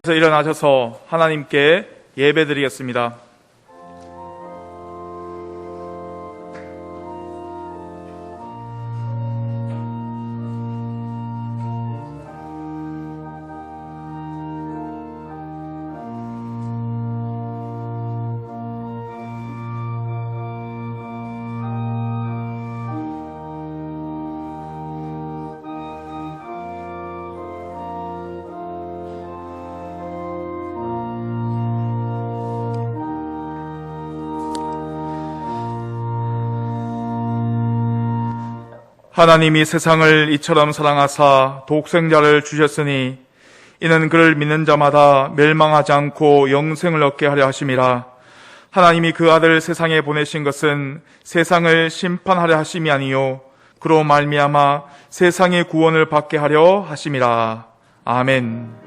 그래서 일어나셔서 하나님께 예배드리겠습니다. 하나님이 세상을 이처럼 사랑하사 독생자를 주셨으니 이는 그를 믿는 자마다 멸망하지 않고 영생을 얻게 하려 하심이라. 하나님이 그 아들 세상에 보내신 것은 세상을 심판하려 하심이 아니요 그로 말미암아 세상의 구원을 받게 하려 하심이라. 아멘.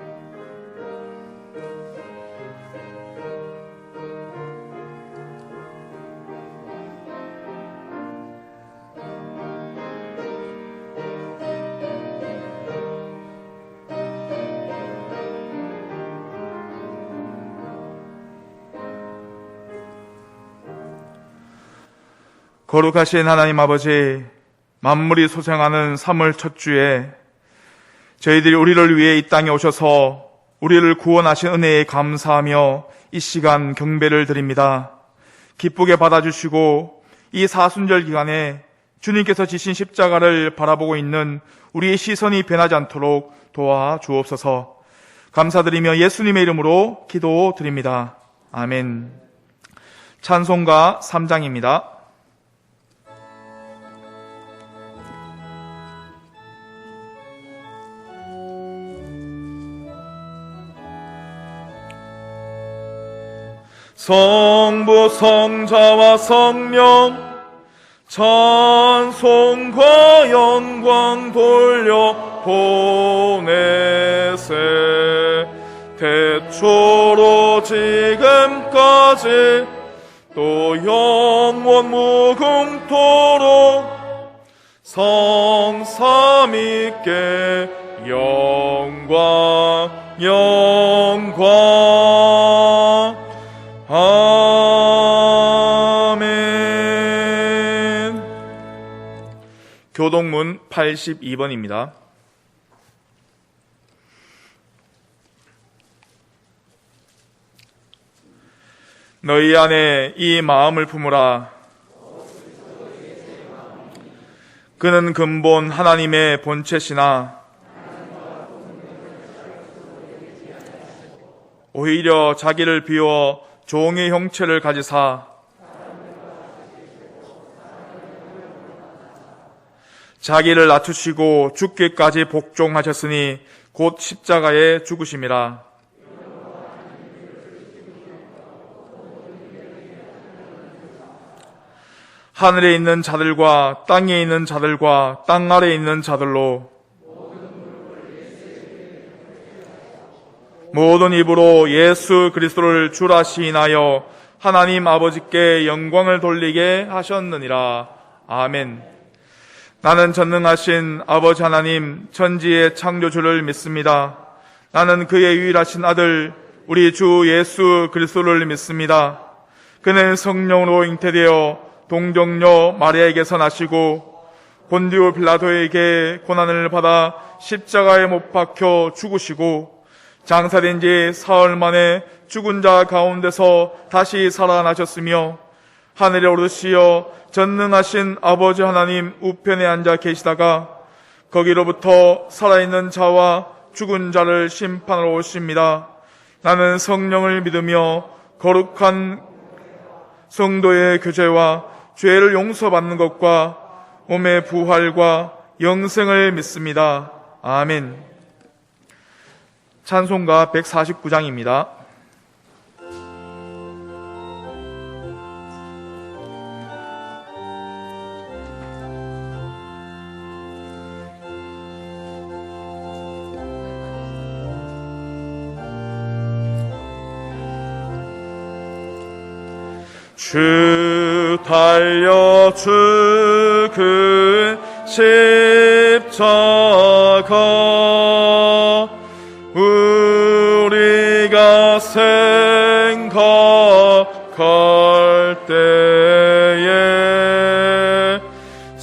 거룩하신 하나님 아버지, 만물이 소생하는 3월 첫 주에 저희들이 우리를 위해 이 땅에 오셔서 우리를 구원하신 은혜에 감사하며 이 시간 경배를 드립니다. 기쁘게 받아주시고 이 사순절 기간에 주님께서 지신 십자가를 바라보고 있는 우리의 시선이 변하지 않도록 도와주옵소서. 감사드리며 예수님의 이름으로 기도드립니다. 아멘. 찬송가 3장입니다. 성부 성자와 성령 찬송과 영광 돌려 보내세. 태초로 지금까지 또 영원 무궁토록 성삼위께 영광 영광. 아멘. 교동문 82번입니다. 너희 안에 이 마음을 품으라. 그는 근본 하나님의 본체시나 오히려 자기를 비워 종의 형체를 가지사 자기를 낮추시고 죽기까지 복종하셨으니 곧 십자가에 죽으심이라. 하늘에 있는 자들과 땅에 있는 자들과 땅 아래에 있는 자들로 모든 입으로 예수 그리스도를 주라 시인하여 하나님 아버지께 영광을 돌리게 하셨느니라. 아멘. 나는 전능하신 아버지 하나님 천지의 창조주를 믿습니다. 나는 그의 유일하신 아들 우리 주 예수 그리스도를 믿습니다. 그는 성령으로 잉태되어 동정녀 마리아에게서 나시고 본디오 빌라도에게 고난을 받아 십자가에 못 박혀 죽으시고 장사된 지 사흘 만에 죽은 자 가운데서 다시 살아나셨으며 하늘에 오르시어 전능하신 아버지 하나님 우편에 앉아 계시다가 거기로부터 살아있는 자와 죽은 자를 심판하러 오십니다. 나는 성령을 믿으며 거룩한 성도의 교제와 죄를 용서받는 것과 몸의 부활과 영생을 믿습니다. 아멘. 찬송가 149장입니다. 주 달려 죽은 십자가 우리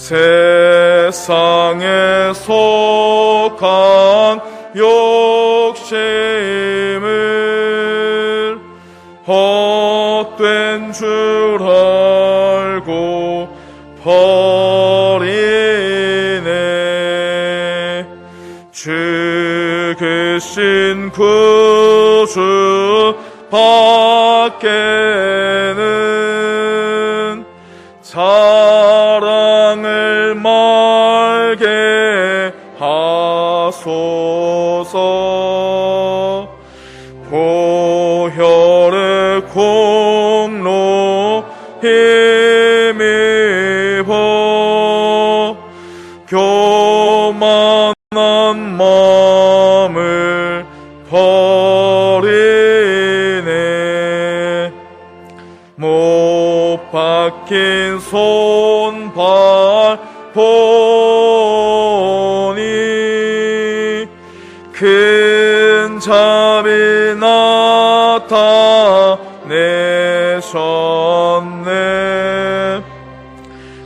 세상에 속한 욕심을 헛된 줄 알고 버리네. 죽으신 구주 밖에는 사랑을 말게 하소서. 보혈의 공로 힘입어 교만한 마음을 버리네. 못 박힌 손발 보니 큰 자비 나타내셨네.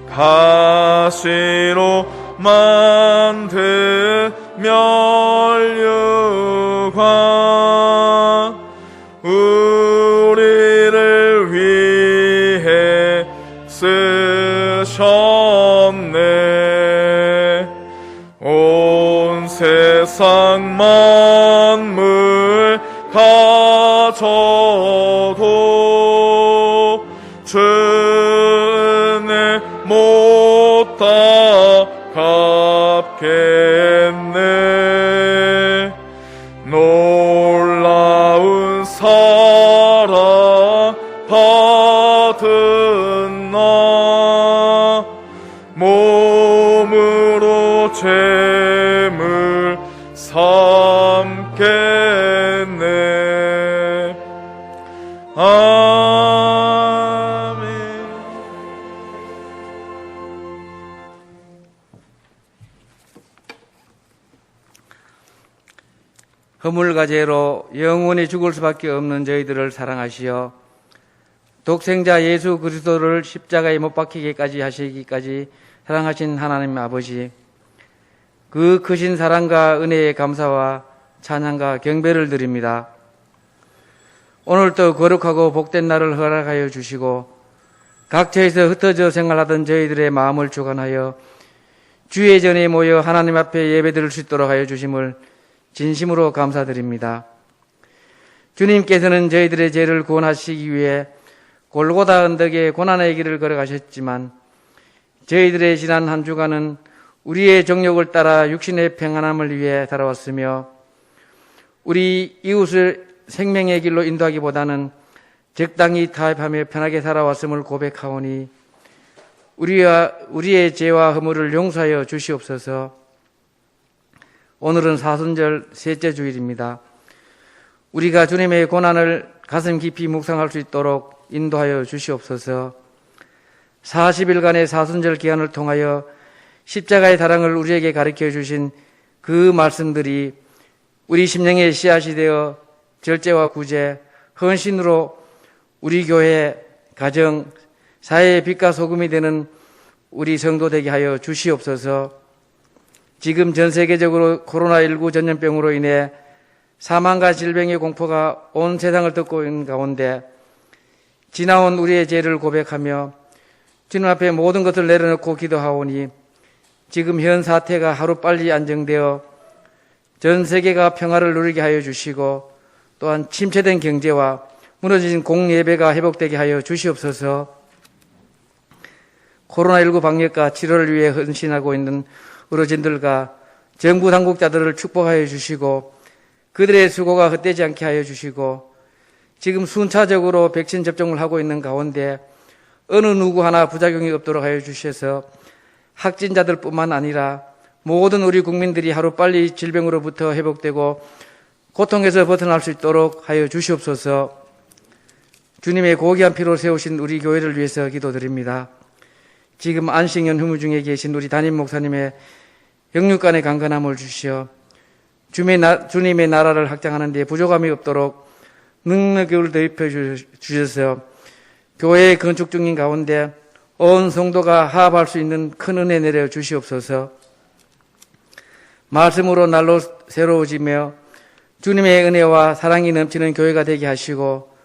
가시로 만든 면류관 우리를 위해 쓰셨네. 온 세상 만물 가져도 주 은혜 못 다 갚겠네. 놀라운 사랑 받은 나 몸으로 재물 삼겠네. 아멘. 허물과제로 영원히 죽을 수밖에 없는 저희들을 사랑하시어 독생자 예수 그리스도를 십자가에 못 박히게까지 하시기까지 사랑하신 하나님 아버지, 그 크신 사랑과 은혜에 감사와 찬양과 경배를 드립니다. 오늘도 거룩하고 복된 날을 허락하여 주시고 각처에서 흩어져 생활하던 저희들의 마음을 주관하여 주의 전에 모여 하나님 앞에 예배드릴 수 있도록 하여 주심을 진심으로 감사드립니다. 주님께서는 저희들의 죄를 구원하시기 위해 골고다 언덕에 고난의 길을 걸어가셨지만 저희들의 지난 한 주간은 우리의 정욕을 따라 육신의 평안함을 위해 살아왔으며 우리 이웃을 생명의 길로 인도하기보다는 적당히 타협하며 편하게 살아왔음을 고백하오니 우리의 죄와 허물을 용서하여 주시옵소서. 오늘은 사순절 셋째 주일입니다. 우리가 주님의 고난을 가슴 깊이 묵상할 수 있도록 인도하여 주시옵소서. 40일간의 사순절 기간을 통하여 십자가의 사랑을 우리에게 가르쳐 주신 그 말씀들이 우리 심령의 씨앗이 되어 절제와 구제, 헌신으로 우리 교회, 가정, 사회의 빛과 소금이 되는 우리 성도 되게 하여 주시옵소서. 지금 전 세계적으로 코로나19 전염병으로 인해 사망과 질병의 공포가 온 세상을 덮고 있는 가운데 지나온 우리의 죄를 고백하며 주님 앞에 모든 것을 내려놓고 기도하오니 지금 현 사태가 하루빨리 안정되어 전 세계가 평화를 누리게 하여 주시고 또한 침체된 경제와 무너진 공예배가 회복되게 하여 주시옵소서. 코로나19 방역과 치료를 위해 헌신하고 있는 어르신들과 정부 당국자들을 축복하여 주시고 그들의 수고가 헛되지 않게 하여 주시고 지금 순차적으로 백신 접종을 하고 있는 가운데 어느 누구 하나 부작용이 없도록 하여 주셔서 확진자들뿐만 아니라 모든 우리 국민들이 하루빨리 질병으로부터 회복되고 고통에서 벗어날 수 있도록 하여 주시옵소서. 주님의 고귀한 피로 세우신 우리 교회를 위해서 기도드립니다. 지금 안식년 휴무 중에 계신 우리 담임 목사님의 영육간의 강건함을 주시어 주님의 나라를 확장하는 데 부족함이 없도록 능력을 더입혀 주셔서 교회의 건축 중인 가운데 온 성도가 화합할 수 있는 큰 은혜 내려 주시옵소서. 말씀으로 날로 새로워지며 주님의 은혜와 사랑이 넘치는 교회가 되게 하시고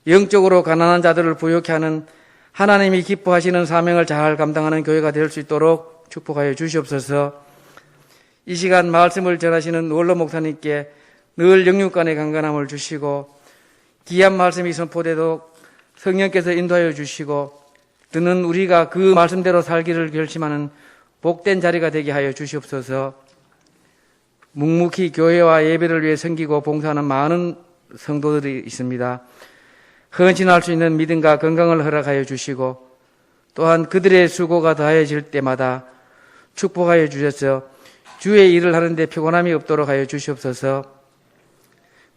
영적으로 가난한 자들을 부욕케 하는 하나님이 기뻐하시는 사명을 잘 감당하는 교회가 될 수 있도록 축복하여 주시옵소서. 이 시간 말씀을 전하시는 원로 목사님께 늘 영육간의 강건함을 주시고 귀한 말씀이 선포되도록 성령께서 인도하여 주시고 듣는 우리가 그 말씀대로 살기를 결심하는 복된 자리가 되게 하여 주시옵소서. 묵묵히 교회와 예배를 위해 섬기고 봉사하는 많은 성도들이 있습니다. 헌신할 수 있는 믿음과 건강을 허락하여 주시고 또한 그들의 수고가 더해질 때마다 축복하여 주셔서 주의 일을 하는데 피곤함이 없도록 하여 주시옵소서.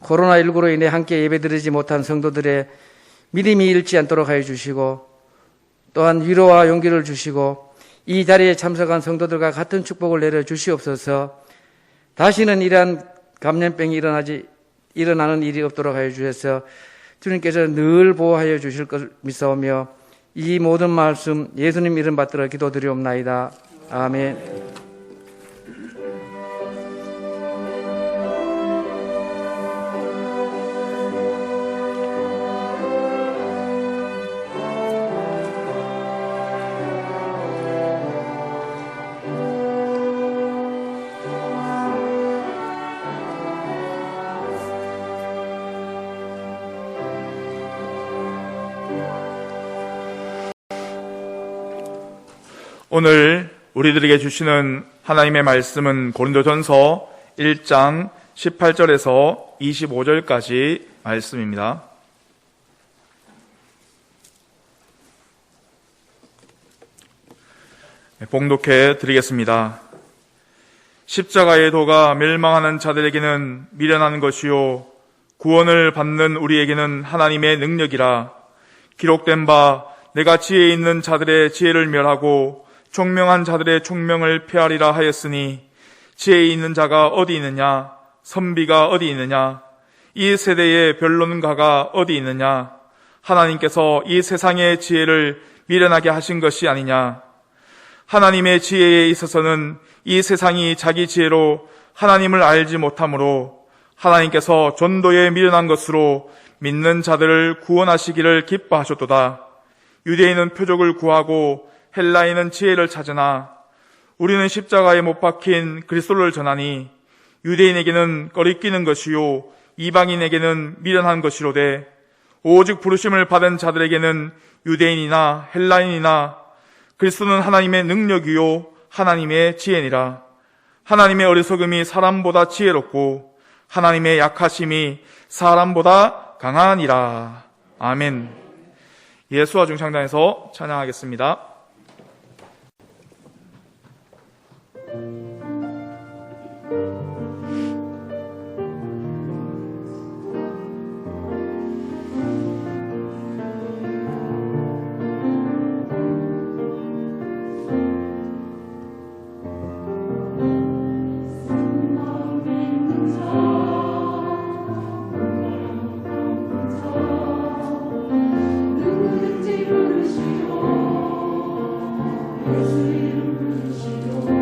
코로나19로 인해 함께 예배드리지 못한 성도들의 믿음이 잃지 않도록 하여 주시고 또한 위로와 용기를 주시고 이 자리에 참석한 성도들과 같은 축복을 내려 주시옵소서. 다시는 이러한 감염병이 일어나는 일이 없도록 하여 주셔서 주님께서 늘 보호하여 주실 것을 믿사오며 이 모든 말씀 예수님 이름 받들어 기도드리옵나이다. 아멘. 오늘 우리들에게 주시는 하나님의 말씀은 고린도전서 1장 18절에서 25절까지 말씀입니다. 봉독해 드리겠습니다. 십자가의 도가 멸망하는 자들에게는 미련한 것이요 구원을 받는 우리에게는 하나님의 능력이라. 기록된 바 내가 지혜 있는 자들의 지혜를 멸하고 총명한 자들의 총명을 폐하리라 하였으니 지혜 있는 자가 어디 있느냐? 선비가 어디 있느냐? 이 세대의 변론가가 어디 있느냐? 하나님께서 이 세상의 지혜를 미련하게 하신 것이 아니냐? 하나님의 지혜에 있어서는 이 세상이 자기 지혜로 하나님을 알지 못하므로 하나님께서 전도에 미련한 것으로 믿는 자들을 구원하시기를 기뻐하셨도다. 유대인은 표적을 구하고 헬라인은 지혜를 찾으나 우리는 십자가에 못 박힌 그리스도를 전하니 유대인에게는 꺼리끼는 것이요 이방인에게는 미련한 것이로되 오직 부르심을 받은 자들에게는 유대인이나 헬라인이나 그리스도는 하나님의 능력이요 하나님의 지혜니라. 하나님의 어리석음이 사람보다 지혜롭고 하나님의 약하심이 사람보다 강하니라. 아멘. 예수와 중창단에서 찬양하겠습니다. 예수 이름 부르시오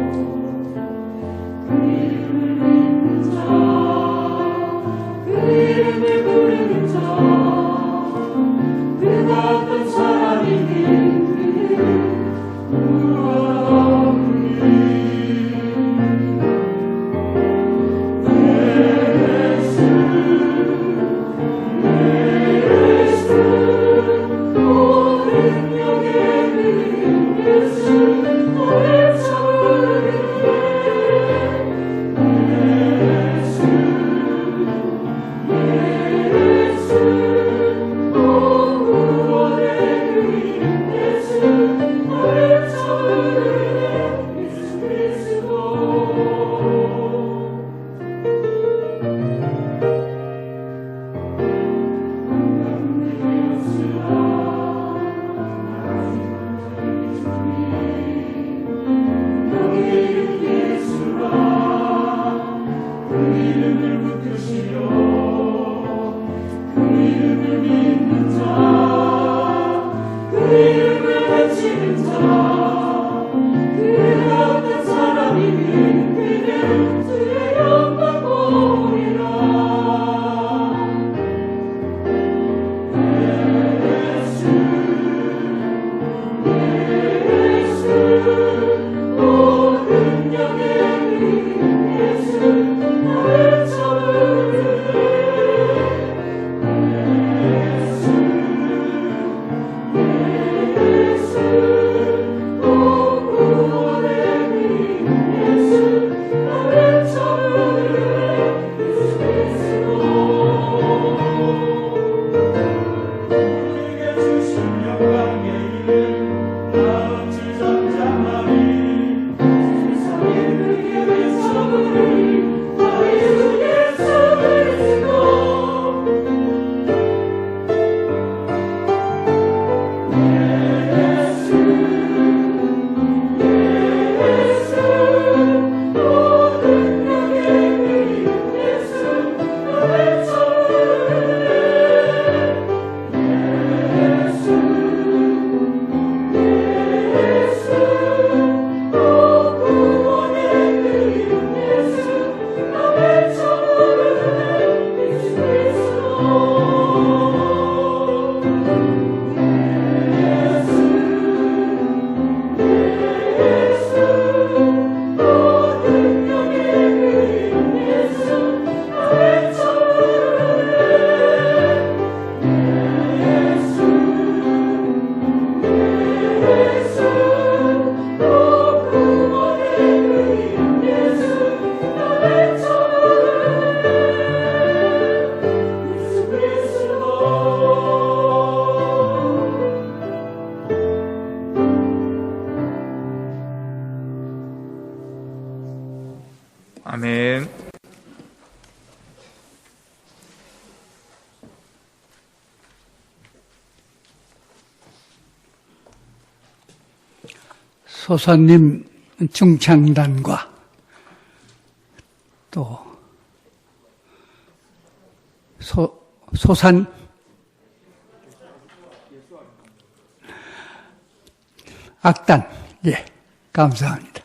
아멘. 소사님 중창단과 또 소산 악단, 예, 감사합니다.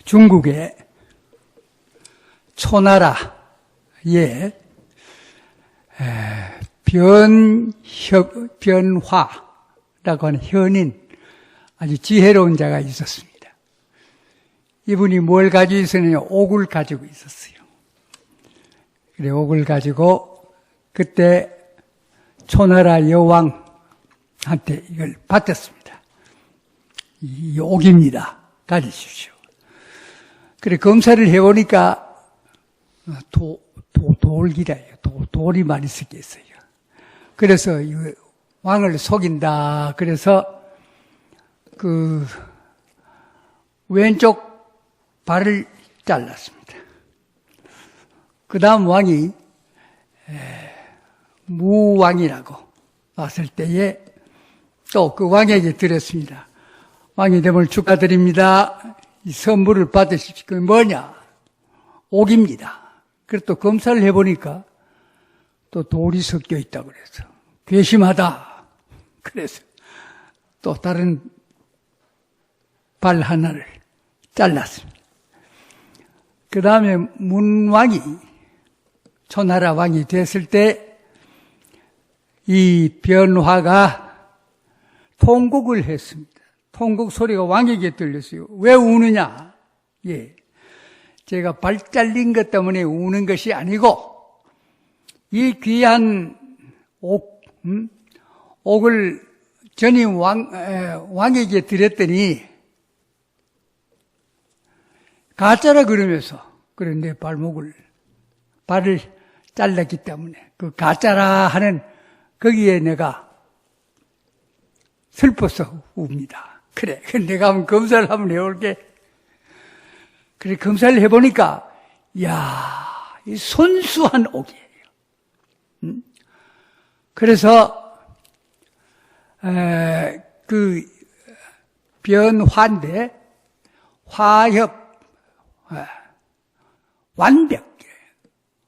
중국의 초나라의 변화라고 하는 현인, 아주 지혜로운 자가 있었습니다. 이분이 뭘 가지고 있었느냐? 옥을 가지고 있었어요. 그래, 옥을 가지고 그때 초나라 여왕한테 이걸 받았습니다. 이 옥입니다. 가지십시오. 그래, 검사를 해보니까 돌기라요. 돌이 많이 섞여 있어요. 그래서 이 왕을 속인다. 그래서 그 왼쪽 발을 잘랐습니다. 그 다음 왕이 무왕이라고 왔을 때에 또 그 왕에게 드렸습니다. 왕이 됨을 축하드립니다. 이 선물을 받으십시오. 그게 뭐냐? 옥입니다. 그래서 또 검사를 해보니까 또 돌이 섞여 있다고 그래서 괘씸하다. 그래서 또 다른 발 하나를 잘랐습니다. 그 다음에 문왕이 초나라 왕이 됐을 때 이 변화가 통곡을 했습니다. 통곡 소리가 왕에게 들렸어요. 왜 우느냐? 예, 제가 발 잘린 것 때문에 우는 것이 아니고 이 귀한 옥을 전임 왕에게 드렸더니 가짜라 그러면서 그래 내 발을 잘랐기 때문에 그 가짜라 하는 거기에 내가 슬퍼서 웁니다. 그래 내가 한번 검사를 한번 해볼게. 그래 검사를 해보니까 이야 이 손수한 옥이에요. 그래서 그 변화인데 화협 완벽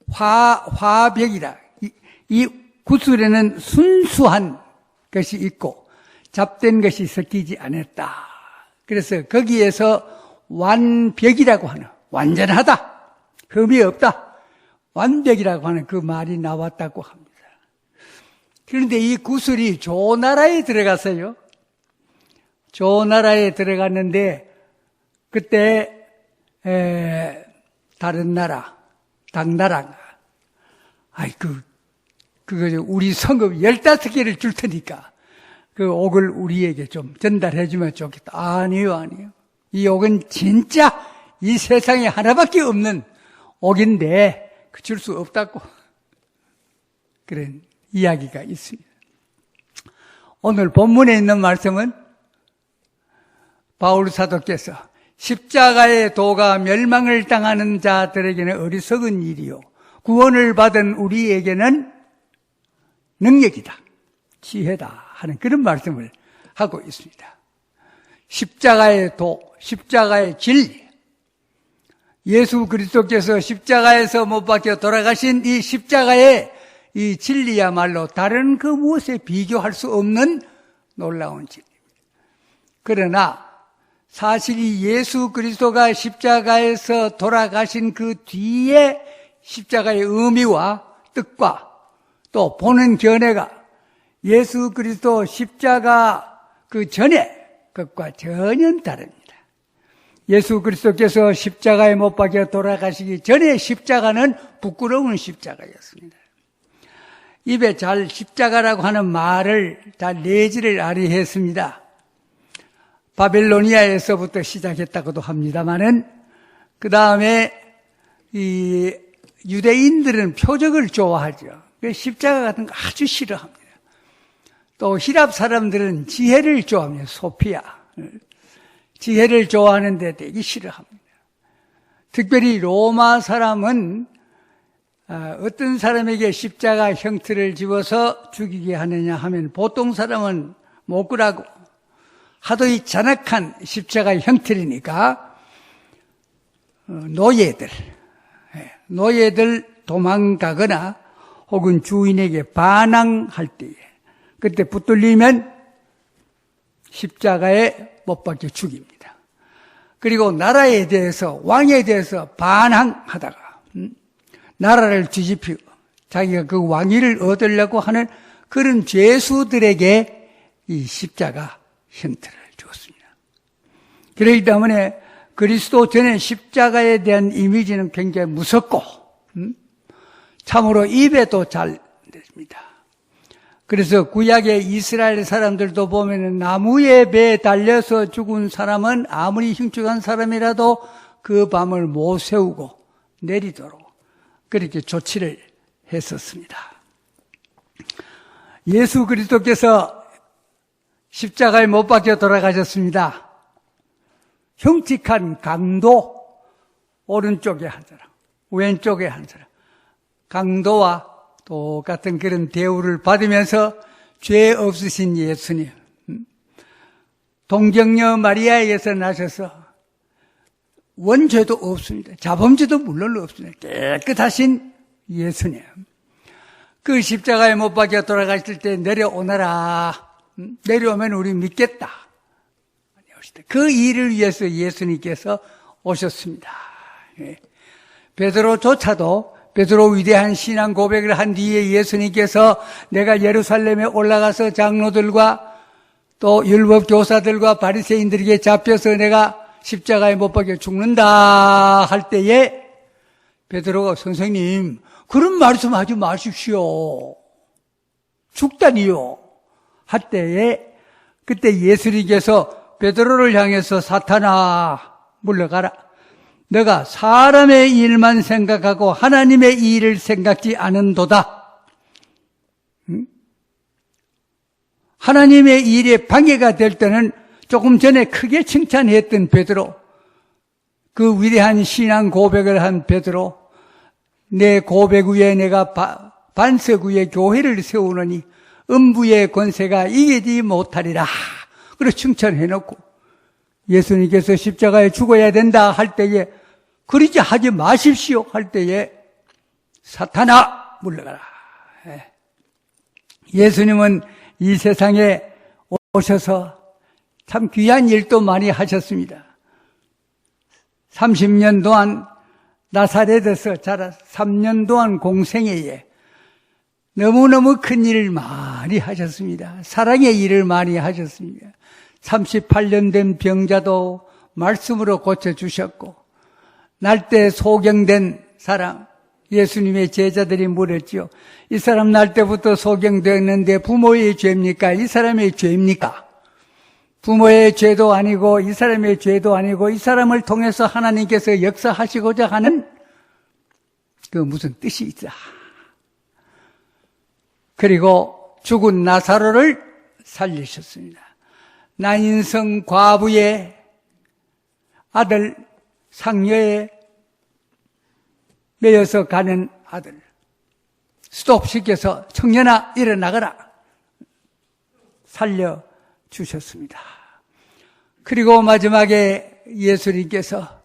화벽이라 이 구슬에는 순수한 것이 있고 잡된 것이 섞이지 않았다. 그래서 거기에서 완벽이라고 하는 완전하다, 흠이 없다, 완벽이라고 하는 그 말이 나왔다고 합니다. 그런데 이 구슬이 조나라에 들어갔어요. 조나라에 들어갔는데 그때 다른 나라, 당나라가 그거 우리 성읍 15개를 줄 테니까 그 옥을 우리에게 좀 전달해 주면 좋겠다. 아니요. 이 옥은 진짜 이 세상에 하나밖에 없는 옥인데 줄 수 없다고 그런 이야기가 있습니다. 오늘 본문에 있는 말씀은 바울 사도께서 십자가의 도가 멸망을 당하는 자들에게는 어리석은 일이요 구원을 받은 우리에게는 능력이다, 지혜다 하는 그런 말씀을 하고 있습니다. 십자가의 도, 십자가의 진리, 예수 그리스도께서 십자가에서 못 박혀 돌아가신 이 십자가의 이 진리야말로 다른 그 무엇에 비교할 수 없는 놀라운 진리입니다. 그러나 사실 이 예수 그리스도가 십자가에서 돌아가신 그 뒤에 십자가의 의미와 뜻과 또 보는 견해가 예수 그리스도 십자가 그 전에 것과 전혀 다릅니다. 예수 그리스도께서 십자가에 못 박혀 돌아가시기 전에 십자가는 부끄러운 십자가였습니다. 입에 잘 십자가라고 하는 말을 잘 내지를 아리했습니다. 바벨로니아에서부터 시작했다고도 합니다만은 그 다음에 이 유대인들은 표적을 좋아하죠. 십자가 같은 거 아주 싫어합니다. 또 히랍 사람들은 지혜를 좋아합니다. 소피아. 지혜를 좋아하는데 되게 싫어합니다. 특별히 로마 사람은 어떤 사람에게 십자가 형틀을 집어서 죽이게 하느냐 하면 보통 사람은 못 구라고 하도 이 잔악한 십자가 형틀이니까 노예들 도망가거나 혹은 주인에게 반항할 때에 그때 붙들리면 십자가에 못 박혀 죽입니다. 그리고 나라에 대해서 왕에 대해서 반항하다가 나라를 뒤집히고 자기가 그 왕위를 얻으려고 하는 그런 죄수들에게 이 십자가 형틀을 주었습니다. 그렇기 때문에 그리스도 전에 십자가에 대한 이미지는 굉장히 무섭고 참으로 입에도 잘 됩니다. 그래서 구약의 이스라엘 사람들도 보면은 나무에 배에 달려서 죽은 사람은 아무리 흉측한 사람이라도 그 밤을 못 세우고 내리도록 그렇게 조치를 했었습니다. 예수 그리스도께서 십자가에 못 박혀 돌아가셨습니다. 흉측한 강도, 오른쪽에 한 사람, 왼쪽에 한 사람, 강도와 똑같은 그런 대우를 받으면서 죄 없으신 예수님, 동정녀 마리아에게서 나셔서 원죄도 없습니다. 자범죄도 물론 없습니다. 깨끗하신 예수님. 그 십자가에 못 박혀 돌아가실 때 내려오너라. 내려오면 우리 믿겠다. 그 일을 위해서 예수님께서 오셨습니다. 베드로조차도 베드로 위대한 신앙 고백을 한 뒤에 예수님께서 내가 예루살렘에 올라가서 장로들과 또 율법 교사들과 바리새인들에게 잡혀서 내가 십자가에 못 박혀 죽는다 할 때에 베드로가 선생님 그런 말씀하지 마십시오. 죽다니요. 할 때에 그때 예수님께서 베드로를 향해서 사탄아 물러가라. 너가 사람의 일만 생각하고 하나님의 일을 생각지 않은도다. 하나님의 일에 방해가 될 때는 조금 전에 크게 칭찬했던 베드로, 그 위대한 신앙 고백을 한 베드로, 내 고백 위에 내가 반석 위에 교회를 세우느니 음부의 권세가 이기지 못하리라. 그래 칭찬해놓고 예수님께서 십자가에 죽어야 된다 할 때에 그러지 하지 마십시오 할 때에 사탄아 물러가라. 예수님은 이 세상에 오셔서 참 귀한 일도 많이 하셨습니다. 30년 동안 나사렛에서 자라 3년 동안 공생애에 너무너무 큰 일을 많이 하셨습니다. 사랑의 일을 많이 하셨습니다. 38년 된 병자도 말씀으로 고쳐주셨고 날때 소경된 사람 예수님의 제자들이 물었죠. 이 사람 날 때부터 소경됐는데 부모의 죄입니까? 이 사람의 죄입니까? 부모의 죄도 아니고 이 사람의 죄도 아니고 이 사람을 통해서 하나님께서 역사하시고자 하는 그 무슨 뜻이 있다. 그리고 죽은 나사로를 살리셨습니다. 나인성 과부의 아들 상녀에 매여서 가는 아들 스톱시켜서 청년아 일어나거라 살려주셨습니다. 그리고 마지막에 예수님께서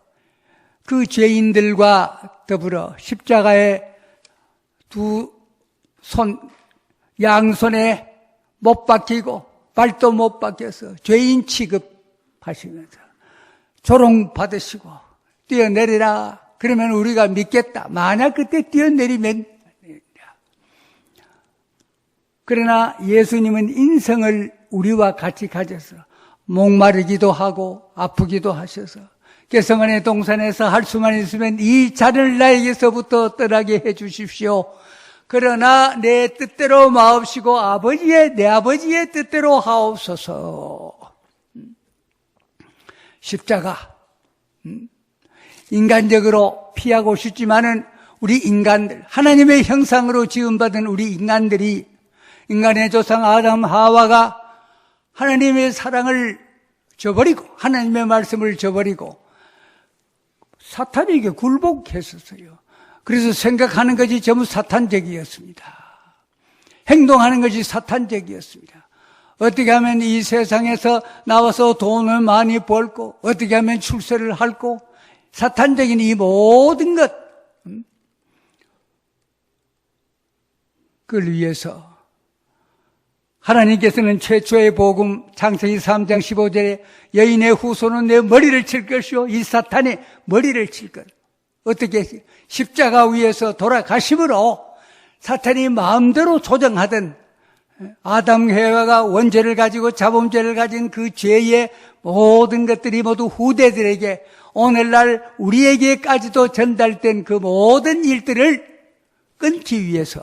그 죄인들과 더불어 십자가에 두 손, 양손에 못 박히고 발도 못 박혀서 죄인 취급하시면서 조롱 받으시고 뛰어내리라. 그러면 우리가 믿겠다. 만약 그때 뛰어내리면 그러나 예수님은 인생을 우리와 같이 가져서 목마르기도 하고 아프기도 하셔서 겟세마네 동산에서 할 수만 있으면 이 잔을 나에게서부터 떠나게 해 주십시오. 그러나 내 뜻대로 마옵시고 내 아버지의 뜻대로 하옵소서. 십자가 인간적으로 피하고 싶지만은 우리 인간들 하나님의 형상으로 지음받은 우리 인간들이 인간의 조상 아담 하와가 하나님의 사랑을 저버리고 하나님의 말씀을 저버리고 사탄에게 굴복했었어요. 그래서 생각하는 것이 전부 사탄적이었습니다. 행동하는 것이 사탄적이었습니다. 어떻게 하면 이 세상에서 나와서 돈을 많이 벌고 어떻게 하면 출세를 할고 사탄적인 이 모든 것 그걸 위해서 하나님께서는 최초의 복음 창세기 3장 15절에 여인의 후손은 내 머리를 칠 것이요 이 사탄의 머리를 칠 것. 어떻게 십자가 위에서 돌아가심으로 사탄이 마음대로 조정하던 아담 해와가 원죄를 가지고 자범죄를 가진 그 죄의 모든 것들이 모두 후대들에게 오늘날 우리에게까지도 전달된 그 모든 일들을 끊기 위해서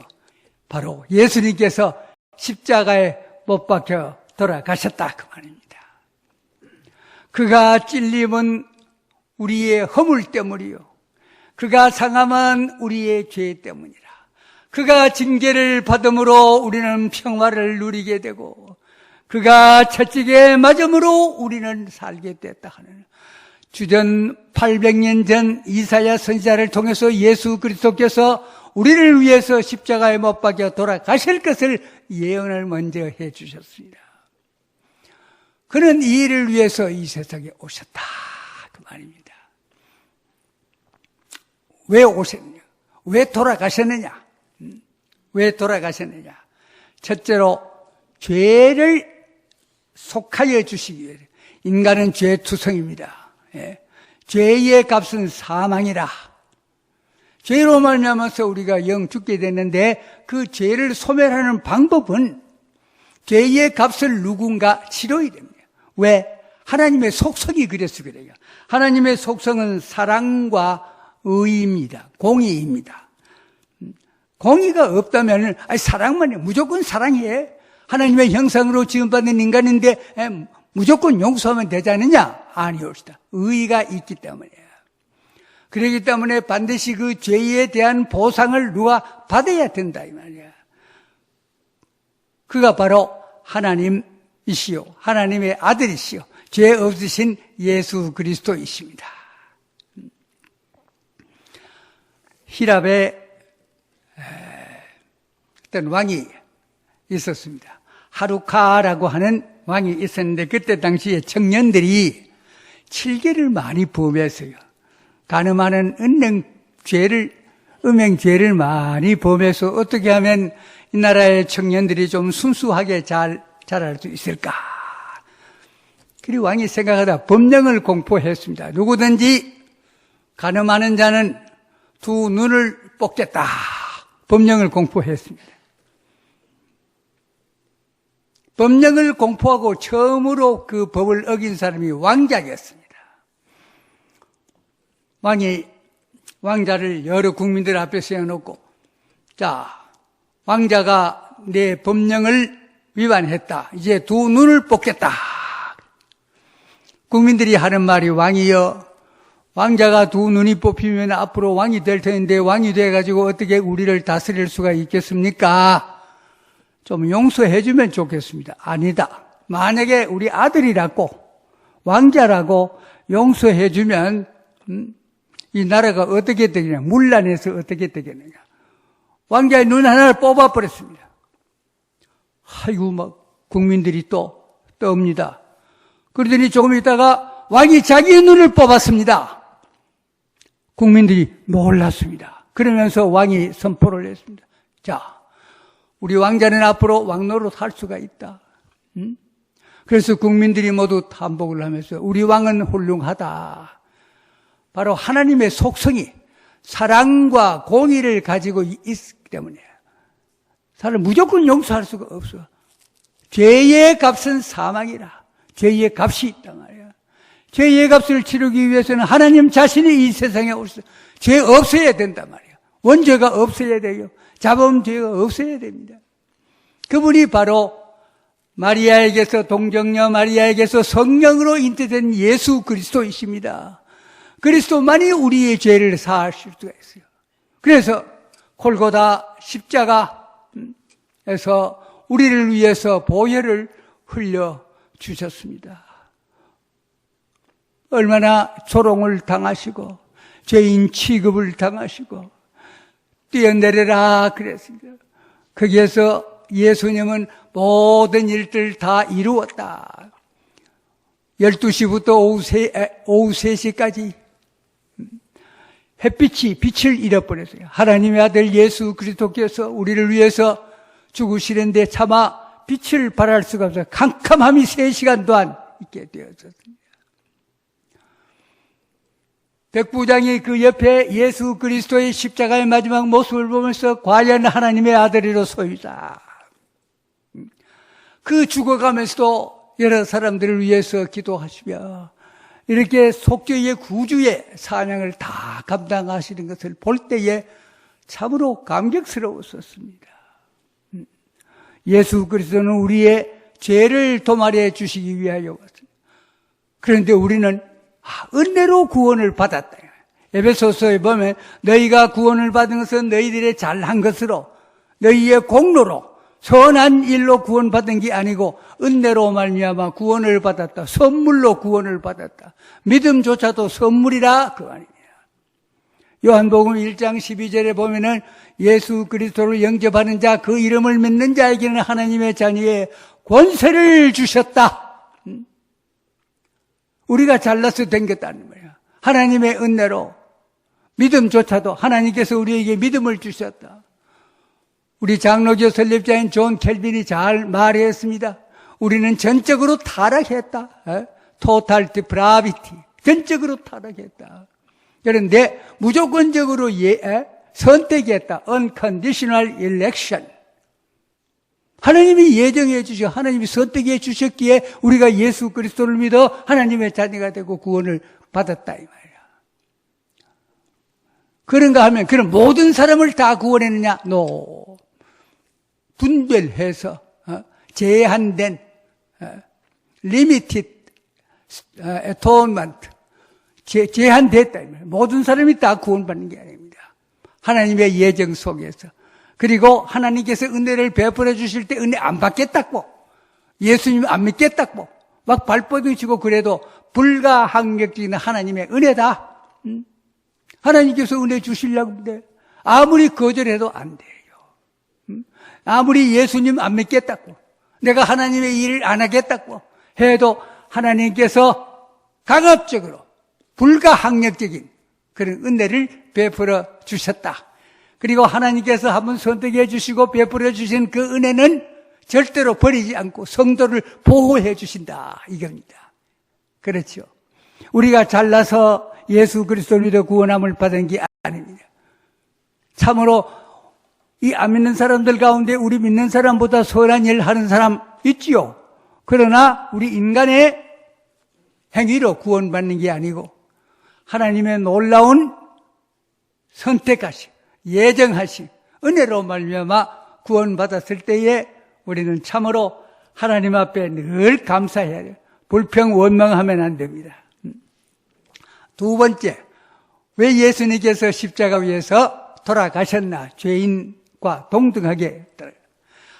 바로 예수님께서 십자가에 못 박혀 돌아가셨다 그 말입니다. 그가 찔림은 우리의 허물 때문이요 그가 상함은 우리의 죄 때문이라. 그가 징계를 받음으로 우리는 평화를 누리게 되고 그가 채찍에 맞음으로 우리는 살게 됐다 하는 주전 800년 전 이사야 선지자를 통해서 예수 그리스도께서 우리를 위해서 십자가에 못 박혀 돌아가실 것을 예언을 먼저 해 주셨습니다. 그는 이 일을 위해서 이 세상에 오셨다 그 말입니다. 왜 오셨느냐? 왜 돌아가셨느냐? 왜 돌아가셨느냐? 첫째로 죄를 속하여 주시기 위해 인간은 죄투성입니다. 예. 죄의 값은 사망이라. 죄로 말미암아서 우리가 영 죽게 됐는데 그 죄를 소멸하는 방법은 죄의 값을 누군가 치러야 됩니다. 왜? 하나님의 속성이 그래서 그래요. 하나님의 속성은 사랑과 의입니다. 공의입니다. 공의가 없다면 사랑만 해. 무조건 사랑해. 하나님의 형상으로 지음받는 인간인데 무조건 용서하면 되지 않느냐? 아니옵시다. 의의가 있기 때문이에요. 그렇기 때문에 반드시 그 죄에 대한 보상을 누가 받아야 된다 이 말이야. 그가 바로 하나님이시요 하나님의 아들이시요 죄 없으신 예수 그리스도이십니다. 히랍에 어떤 왕이 있었습니다. 하루카라고 하는 왕이 있었는데 그때 당시에 청년들이 칠계를 많이 범했어요. 가늠하는 음행죄를 많이 범해서 어떻게 하면 이 나라의 청년들이 좀 순수하게 잘 자랄 수 있을까? 그리고 왕이 생각하다 법령을 공포했습니다. 누구든지 가늠하는 자는 두 눈을 뽑겠다. 법령을 공포했습니다. 법령을 공포하고 처음으로 그 법을 어긴 사람이 왕자였습니다. 왕이 왕자를 여러 국민들 앞에 세워놓고 자, 왕자가 내 법령을 위반했다. 이제 두 눈을 뽑겠다. 국민들이 하는 말이 왕이여 왕자가 두 눈이 뽑히면 앞으로 왕이 될 텐데 왕이 돼가지고 어떻게 우리를 다스릴 수가 있겠습니까? 좀 용서해 주면 좋겠습니다. 아니다. 만약에 우리 아들이라고 왕자라고 용서해 주면 이 나라가 어떻게 되겠냐? 문란해서 어떻게 되겠느냐? 왕자의 눈 하나를 뽑아버렸습니다. 아이고 막 국민들이 또 떠옵니다. 그러더니 조금 있다가 왕이 자기의 눈을 뽑았습니다. 국민들이 놀랐습니다. 그러면서 왕이 선포를 했습니다. 자, 우리 왕자는 앞으로 왕노릇 할 수가 있다. 그래서 국민들이 모두 탄복을 하면서 우리 왕은 훌륭하다. 바로 하나님의 속성이 사랑과 공의를 가지고 있기 때문에 사람을 무조건 용서할 수가 없어. 죄의 값은 사망이라. 죄의 값이 있단 말이야. 죄의 값을 치르기 위해서는 하나님 자신이 이 세상에 오셔서 죄 없어야 된단 말이야. 원죄가 없어야 돼요. 자범죄가 없어야 됩니다. 그분이 바로 마리아에게서 동정녀 마리아에게서 성령으로 잉태된 예수 그리스도이십니다. 그리스도만이 우리의 죄를 사하실 수가 있어요. 그래서 골고다 십자가에서 우리를 위해서 보혈을 흘려 주셨습니다. 얼마나 조롱을 당하시고 죄인 취급을 당하시고 뛰어내려라 그랬습니다. 거기에서 예수님은 모든 일들 다 이루었다. 12시부터 오후 3시까지 햇빛이 빛을 잃어버렸어요. 하나님의 아들 예수 그리스도께서 우리를 위해서 죽으시는데 차마 빛을 발할 수가 없어요. 캄캄함이 3시간 동안 있게 되었습니다. 백부장이 그 옆에 예수 그리스도의 십자가의 마지막 모습을 보면서 과연 하나님의 아들이로 소유자. 그 죽어가면서도 여러 사람들을 위해서 기도하시며 이렇게 속죄의 구주의 사명을 다 감당하시는 것을 볼 때에 참으로 감격스러웠었습니다. 예수 그리스도는 우리의 죄를 도말해 주시기 위하여 왔습니다. 그런데 우리는 은혜로 구원을 받았다. 에베소서에 보면 너희가 구원을 받은 것은 너희들의 잘한 것으로 너희의 공로로 선한 일로 구원받은 게 아니고 은혜로 말미암아 구원을 받았다. 선물로 구원을 받았다. 믿음조차도 선물이라 그 아닙니다. 요한복음 1장 12절에 보면은 예수 그리스도를 영접하는 자, 그 이름을 믿는 자에게는 하나님의 자녀의 권세를 주셨다. 우리가 잘나서 된 것도 거예요. 하나님의 은혜로 믿음조차도 하나님께서 우리에게 믿음을 주셨다. 우리 장로교 설립자인 존 켈빈이 잘 말했습니다. 우리는 전적으로 타락했다. 토탈 디프라비티. 전적으로 타락했다. 그런데 무조건적으로 선택했다. unconditional election. 하나님이 예정해 주셔, 하나님이 선택해 주셨기에 우리가 예수 그리스도를 믿어 하나님의 자녀가 되고 구원을 받았다 이 말이야. 그런가 하면 그럼 모든 사람을 다 구원했느냐? No. 분별해서 제한된 limited atonement, 제한됐다. 모든 사람이 다 구원받는 게 아닙니다. 하나님의 예정 속에서. 그리고 하나님께서 은혜를 베풀어 주실 때 은혜 안 받겠다고, 예수님 안 믿겠다고 막 발버둥치고 그래도 불가항력적인 하나님의 은혜다. 하나님께서 은혜 주시려고 하는데 아무리 거절해도 안 돼요. 아무리 예수님 안 믿겠다고, 내가 하나님의 일을 안 하겠다고 해도 하나님께서 강압적으로 불가항력적인 그런 은혜를 베풀어 주셨다. 그리고 하나님께서 한번 선택해 주시고 베풀어 주신 그 은혜는 절대로 버리지 않고 성도를 보호해 주신다 이겁니다. 그렇죠. 우리가 잘나서 예수 그리스도를 믿어 구원함을 받은 게 아닙니다. 참으로 이 안 믿는 사람들 가운데 우리 믿는 사람보다 선한 일 하는 사람 있지요. 그러나 우리 인간의 행위로 구원받는 게 아니고 하나님의 놀라운 선택하심, 예정하심, 은혜로 말미암아 구원받았을 때에 우리는 참으로 하나님 앞에 늘 감사해야 돼요. 불평 원망하면 안 됩니다. 두 번째, 왜 예수님께서 십자가 위에서 돌아가셨나? 죄인과 동등하게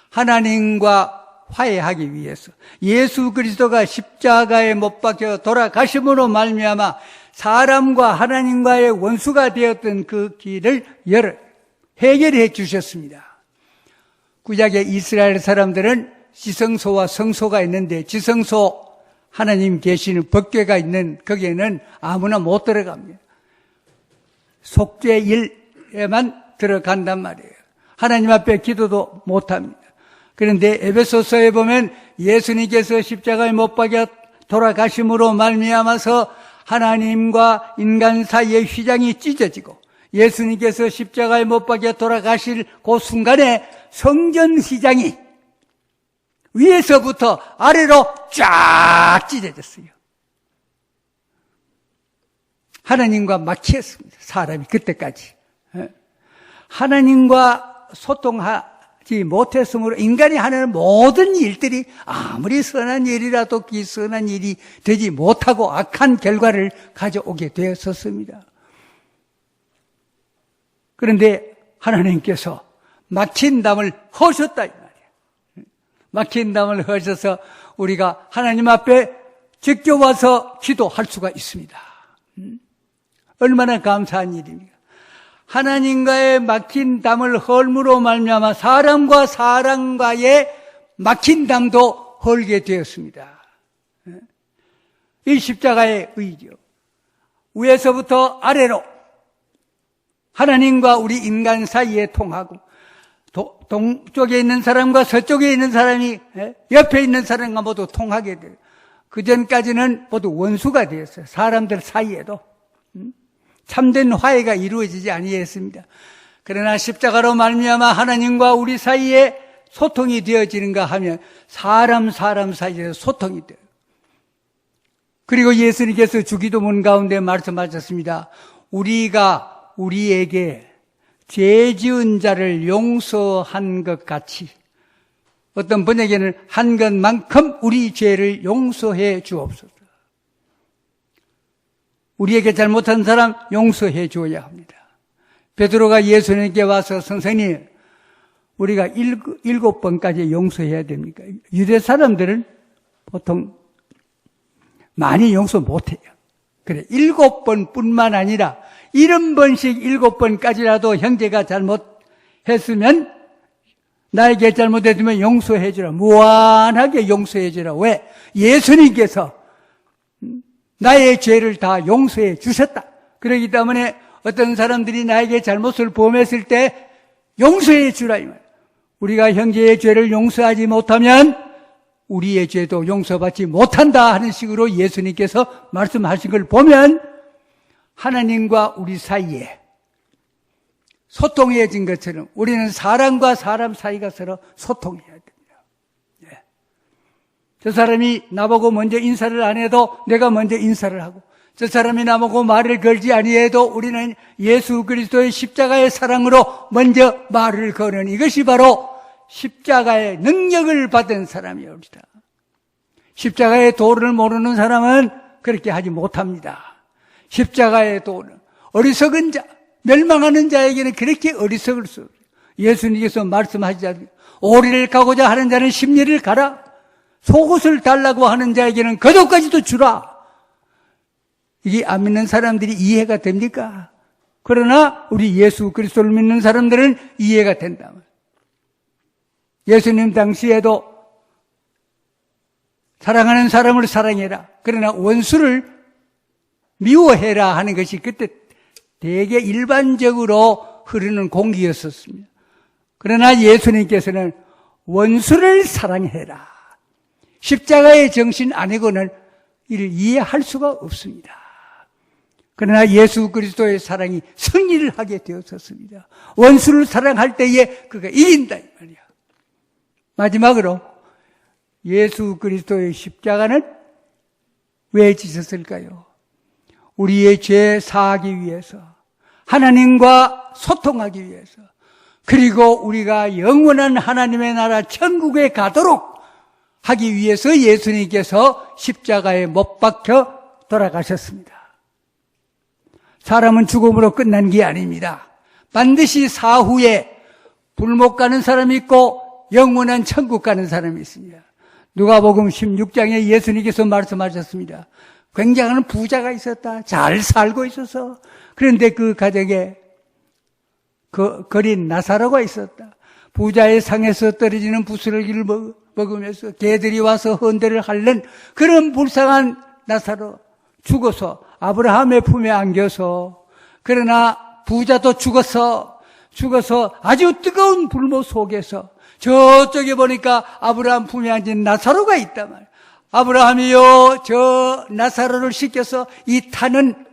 하나님과 화해하기 위해서 예수 그리스도가 십자가에 못 박혀 돌아가심으로 말미암아 사람과 하나님과의 원수가 되었던 그 길을 해결해 주셨습니다. 구약의 이스라엘 사람들은 지성소와 성소가 있는데 지성소 하나님 계시는 법궤가 있는 거기에는 아무나 못 들어갑니다. 속죄일에만 들어간단 말이에요. 하나님 앞에 기도도 못합니다. 그런데 에베소서에 보면 예수님께서 십자가에 못 박혀 돌아가심으로 말미암아서 하나님과 인간 사이의 휘장이 찢어지고 예수님께서 십자가에 못 박혀 돌아가실 그 순간에 성전 휘장이 위에서부터 아래로 쫙 찢어졌어요. 하나님과 막혔습니다. 사람이 그때까지. 하나님과 소통하지 못했으므로 인간이 하는 모든 일들이 아무리 선한 일이라도 그 선한 일이 되지 못하고 악한 결과를 가져오게 되었었습니다. 그런데 하나님께서 막힌 담을 허셨다 이 말이에요. 막힌 담을 허셔서 우리가 하나님 앞에 직접 와서 기도할 수가 있습니다. 얼마나 감사한 일입니까? 하나님과의 막힌 담을 헐므로 말미암아 사람과 사람과의 막힌 담도 헐게 되었습니다. 이 십자가의 의죠. 위에서부터 아래로 하나님과 우리 인간 사이에 통하고 동쪽에 있는 사람과 서쪽에 있는 사람이 옆에 있는 사람과 모두 통하게 돼요. 그 전까지는 모두 원수가 되었어요. 사람들 사이에도 참된 화해가 이루어지지 아니했습니다. 그러나 십자가로 말미암아 하나님과 우리 사이에 소통이 되어지는가 하면 사람 사이에서 소통이 돼요. 그리고 예수님께서 주기도문 가운데 말씀하셨습니다. 우리가 우리에게 죄 지은 자를 용서한 것 같이, 어떤 번역에는 한 것만큼 우리 죄를 용서해 주옵소서. 우리에게 잘못한 사람 용서해 줘야 합니다. 베드로가 예수님께 와서 선생님, 우리가 7번까지 용서해야 됩니까? 유대 사람들은 보통 많이 용서 못해요. 그래, 7번 뿐만 아니라 70번씩 7번까지라도 형제가 잘못했으면 나에게 잘못했으면 용서해주라. 무한하게 용서해주라. 왜? 예수님께서 나의 죄를 다 용서해 주셨다. 그렇기 때문에 어떤 사람들이 나에게 잘못을 범했을 때 용서해 주라. 이 말. 우리가 형제의 죄를 용서하지 못하면 우리의 죄도 용서받지 못한다 하는 식으로 예수님께서 말씀하신 걸 보면 하나님과 우리 사이에 소통해진 것처럼 우리는 사람과 사람 사이가 서로 소통해야 됩니다. 네. 저 사람이 나보고 먼저 인사를 안 해도 내가 먼저 인사를 하고, 저 사람이 나보고 말을 걸지 아니해도 우리는 예수 그리스도의 십자가의 사랑으로 먼저 말을 거는, 이것이 바로 십자가의 능력을 받은 사람이옵니다. 십자가의 도를 모르는 사람은 그렇게 하지 못합니다. 십자가의 도는 어리석은 자, 멸망하는 자에게는 그렇게 어리석을 수 없어요. 예수님께서 말씀하시지 않습니까? 오리를 가고자 하는 자는 십리를 가라. 속옷을 달라고 하는 자에게는 겉옷까지도 주라. 이게 안 믿는 사람들이 이해가 됩니까? 그러나 우리 예수 그리스도를 믿는 사람들은 이해가 된다. 예수님 당시에도 사랑하는 사람을 사랑해라. 그러나 원수를 미워해라 하는 것이 그때 되게 일반적으로 흐르는 공기였었습니다. 그러나 예수님께서는 원수를 사랑해라. 십자가의 정신 아니고는 이를 이해할 수가 없습니다. 그러나 예수 그리스도의 사랑이 승리를 하게 되었었습니다. 원수를 사랑할 때에 그가 이긴다 이 말이야. 마지막으로 예수 그리스도의 십자가는 왜 지셨을까요? 우리의 죄 사하기 위해서, 하나님과 소통하기 위해서, 그리고 우리가 영원한 하나님의 나라 천국에 가도록 하기 위해서 예수님께서 십자가에 못 박혀 돌아가셨습니다. 사람은 죽음으로 끝난 게 아닙니다. 반드시 사후에 불못 가는 사람이 있고 영원한 천국 가는 사람이 있습니다. 누가복음 16장에 예수님께서 말씀하셨습니다. 굉장한 부자가 있었다. 잘 살고 있어서. 그런데 그 가정에 거린 나사로가 있었다. 부자의 상에서 떨어지는 부스러기를 먹으면서 개들이 와서 헌대를 핥는 그런 불쌍한 나사로 죽어서 아브라함의 품에 안겨서, 그러나 부자도 죽어서 아주 뜨거운 불모 속에서 저쪽에 보니까 아브라함 품에 앉은 나사로가 있단 말이에요. 아브라함이요, 저 나사로를 시켜서 이 타는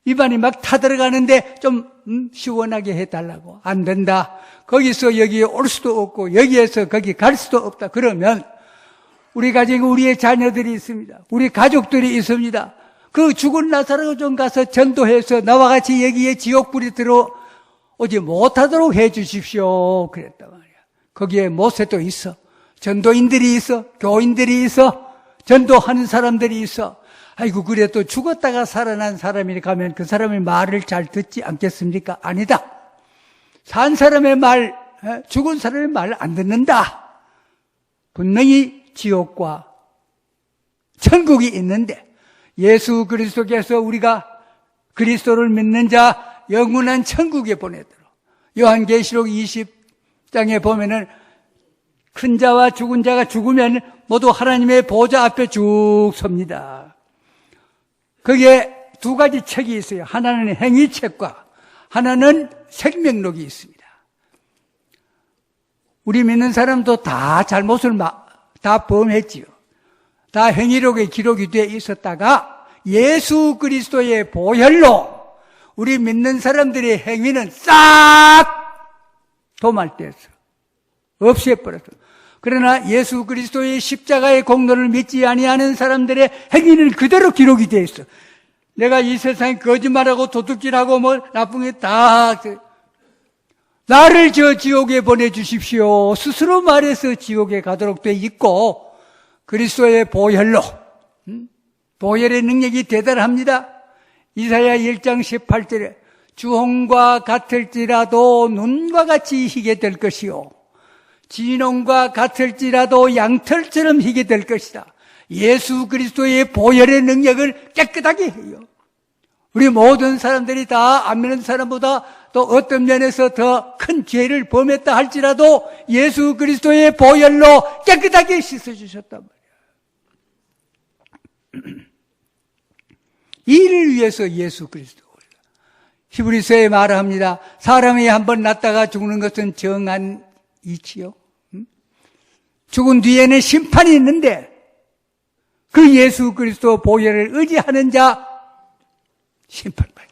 입안이 막 타들어가는데 좀 시원하게 해달라고. 안 된다. 거기서 여기에 올 수도 없고 여기에서 거기 갈 수도 없다. 그러면 우리 가정에 우리의 자녀들이 있습니다. 우리 가족들이 있습니다. 그 죽은 나사로 좀 가서 전도해서 나와 같이 여기에 지옥불이 들어오지 못하도록 해 주십시오. 그랬단 말이야. 거기에 모세도 있어. 전도인들이 있어. 교인들이 있어. 전도하는 사람들이 있어. 아이고, 그래도 죽었다가 살아난 사람이 가면 그 사람의 말을 잘 듣지 않겠습니까? 아니다. 산 사람의 말, 죽은 사람의 말을 안 듣는다. 분명히 지옥과 천국이 있는데 예수 그리스도께서 우리가 그리스도를 믿는 자 영원한 천국에 보내도록 요한계시록 20장에 보면은 큰 자와 죽은 자가 죽으면 모두 하나님의 보좌 앞에 쭉 섭니다. 거기에 두 가지 책이 있어요. 하나는 행위책과 하나는 생명록이 있습니다. 우리 믿는 사람도 다 잘못을 다 범했지요. 다 행위록에 기록이 되어 있었다가 예수 그리스도의 보혈로 우리 믿는 사람들의 행위는 싹 도말되었어. 없애버렸어. 그러나 예수 그리스도의 십자가의 공로를 믿지 아니하는 사람들의 행위는 그대로 기록이 되어 있어. 내가 이 세상에 거짓말하고 도둑질하고 뭐 나쁜 게 다 나를 저 지옥에 보내주십시오. 스스로 말해서 지옥에 가도록 돼 있고 그리스도의 보혈로 보혈의 능력이 대단합니다. 이사야 1장 18절에 주홍과 같을지라도 눈과 같이 희게 될 것이요 진홍과 같을지라도 양털처럼 희게 될 것이다. 예수 그리스도의 보혈의 능력을 깨끗하게 해요. 우리 모든 사람들이 다 안 믿는 사람보다 또 어떤 면에서 더 큰 죄를 범했다 할지라도 예수 그리스도의 보혈로 깨끗하게 씻어주셨단 말이야. 이를 위해서 예수 그리스도. 히브리서에 말합니다. 사람이 한번 났다가 죽는 것은 정한 이치요. 죽은 뒤에는 심판이 있는데 그 예수 그리스도 보혈을 의지하는 자 심판받으래.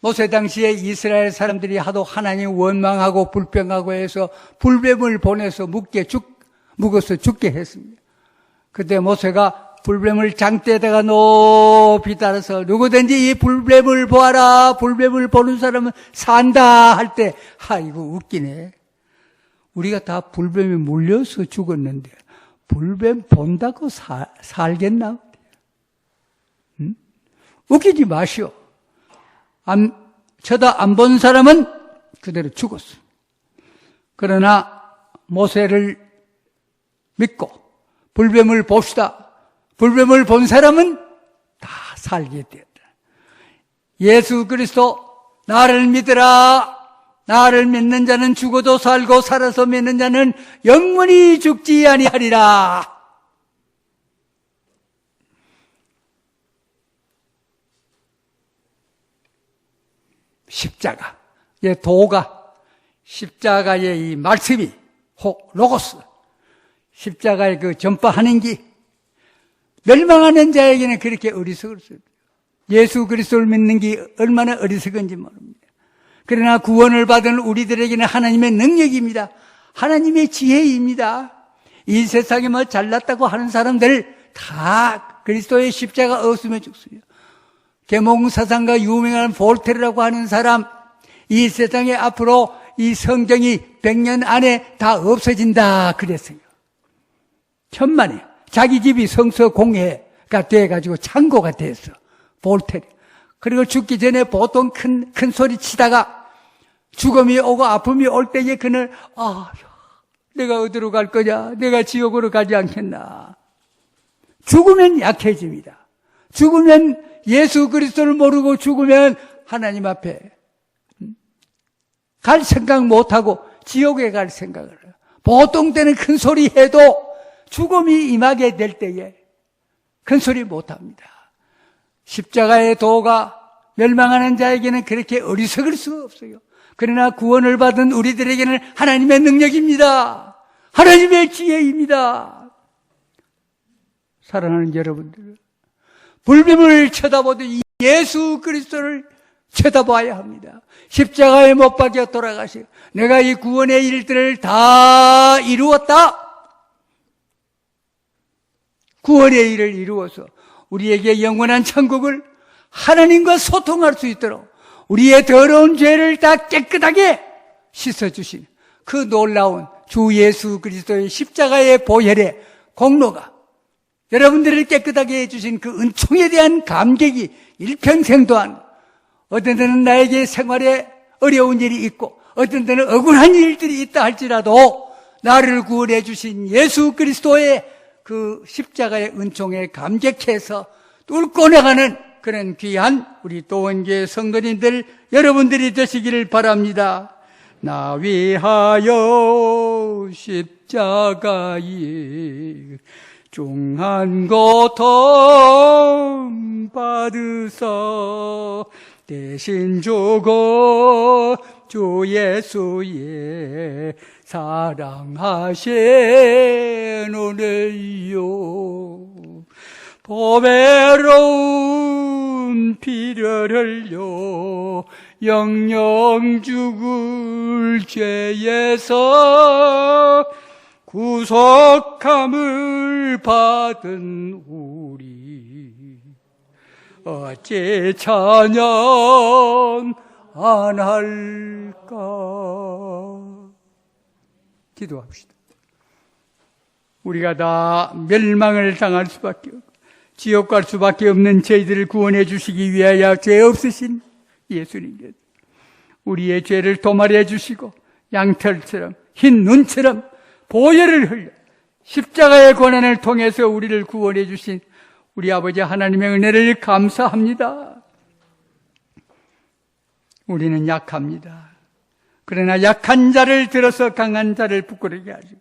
모세 당시에 이스라엘 사람들이 하도 하나님 원망하고 불평하고 해서 불뱀을 보내서 묵어서 죽게 했습니다. 그때 모세가 불뱀을 장대에다가 높이 달아서 누구든지 이 불뱀을 보아라. 불뱀을 보는 사람은 산다 할 때 아이고 웃기네. 우리가 다 불뱀에 물려서 죽었는데 불뱀 본다고 살겠나? 응? 웃기지 마시오. 쳐다 안 본 사람은 그대로 죽었어. 그러나 모세를 믿고 불뱀을 봅시다. 불뱀을 본 사람은 다 살게 되었다. 예수 그리스도 나를 믿으라. 나를 믿는 자는 죽어도 살고 살아서 믿는 자는 영원히 죽지 아니하리라. 십자가, 도가, 십자가의 이 말씀이 혹 로고스, 십자가의 그 전파하는 기, 멸망하는 자에게는 그렇게 어리석을 수 없어요. 예수 그리스도를 믿는 게 얼마나 어리석은지 모릅니다. 그러나 구원을 받은 우리들에게는 하나님의 능력입니다. 하나님의 지혜입니다. 이 세상에 뭐 잘났다고 하는 사람들 다 그리스도의 십자가 없으면 죽습니다. 계몽사상가 유명한 볼테르라고 하는 사람, 이 세상에 앞으로 이 성경이 100년 안에 다 없어진다 그랬어요. 천만에 자기 집이 성서 공회가 돼가지고 창고가 됐어. 볼테르. 그리고 죽기 전에 보통 큰 소리 치다가 죽음이 오고 아픔이 올 때에 그는 내가 어디로 갈 거냐? 내가 지옥으로 가지 않겠나? 죽으면 약해집니다. 죽으면 예수 그리스도를 모르고 죽으면 하나님 앞에 갈 생각 못하고 지옥에 갈 생각을 해요. 보통 때는 큰 소리 해도 죽음이 임하게 될 때에 큰 소리 못합니다. 십자가의 도가 멸망하는 자에게는 그렇게 어리석을 수 없어요. 그러나 구원을 받은 우리들에게는 하나님의 능력입니다. 하나님의 지혜입니다. 사랑하는 여러분들, 불뱀을 쳐다보듯 예수 그리스도를 쳐다봐야 합니다. 십자가에 못 박혀 돌아가시고 내가 이 구원의 일들을 다 이루었다. 구원의 일을 이루어서 우리에게 영원한 천국을 하나님과 소통할 수 있도록 우리의 더러운 죄를 다 깨끗하게 씻어주신 그 놀라운 주 예수 그리스도의 십자가의 보혈의 공로가 여러분들을 깨끗하게 해주신 그 은총에 대한 감격이 일평생 동안 어떤 때는 나에게 생활에 어려운 일이 있고 어떤 때는 억울한 일들이 있다 할지라도 나를 구원해 주신 예수 그리스도의 그 그 십자가의 은총에 감격해서 뚫고 나가는 그런 귀한 우리 도원교회 성도님들 여러분들이 되시기를 바랍니다. 나 위하여 십자가에 중한 고통 받으사 대신 주고 주 예수의 사랑하시노래요. 보배로운 피를 흘려 영영 죽을 죄에서 구속함을 받은 우리 어찌 찬양 안 할까? 기도합시다. 우리가 다 멸망을 당할 수밖에 없고 지옥 갈 수밖에 없는 저희들을 구원해 주시기 위하여 죄 없으신 예수님께서 우리의 죄를 도말해 주시고 양털처럼 흰 눈처럼 보혈을 흘려 십자가의 고난을 통해서 우리를 구원해 주신 우리 아버지 하나님의 은혜를 감사합니다. 우리는 약합니다. 그러나 약한 자를 들어서 강한 자를 부끄러게 하죠.